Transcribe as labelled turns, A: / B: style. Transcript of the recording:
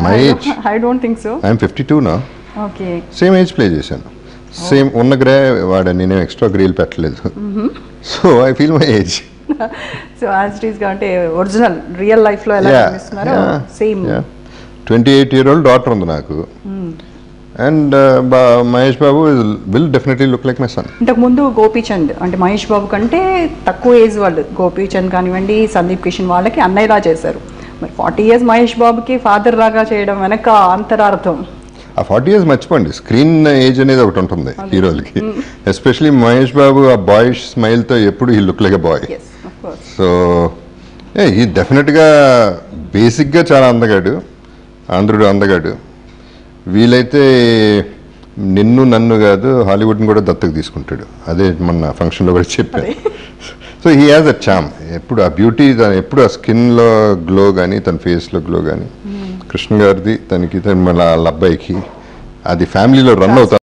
A: My age.
B: I don't think so.
A: I'm 52 నా.
B: Okay.
A: Same age play చేశాను. Same ఉన్న grey వాడని, నేను ఎక్స్ట్రా గ్రీల్ పెట్టలేదు. So I feel my age.
B: So as it is గా అంటే ఒరిజినల్ రియల్ లైఫ్ లో ఎలా కనిపిస్తున్నారో సేమ్.
A: 28-year-old డాటర్ ఉంది నాకు. And Mahesh Babu will definitely look like my son.
B: ఇంతకు ముందు గోపీచంద్ అంటే మహేష్ బాబు కంటే తక్కువ ఏజ్ వాళ్ళు గోపీచంద్ కానివ్వండి, సందీప్ కిషన్ వాళ్ళకి అన్నయ్యలా చేశారు. మరి 40 years మహేష్ బాబుకి ఫాదర్ లాగా చేయడం వెనక అంతరార్థం.
A: ఆ 40 years మర్చిపోండి, స్క్రీన్ ఏజ్ అనేది ఒకటి ఉంటుంది హీరోలకి. ఎస్పెషలీ మహేష్ బాబు ఆ బాయ్ష్ స్మైల్తో ఎప్పుడు ఈ look like a boy. So ఈ డెఫినెట్గా బేసిక్గా చాలా అందగాడు, ఆంధ్రుడు అందగాడు. వీలైతే నిన్ను నన్ను కాదు హాలీవుడ్ని కూడా దత్తకు తీసుకుంటాడు. అదే మన ఫంక్షన్లో కూడా చెప్పాను. సో హీ హ్యాస్ అ చామ్. ఎప్పుడు ఆ బ్యూటీ, ఎప్పుడు ఆ స్కిన్లో గ్లో కానీ, తన ఫేస్లో గ్లో కానీ, కృష్ణ గారిది తనకి, వాళ్ళ అబ్బాయికి అది ఫ్యామిలీలో రన్ అవుతుంది.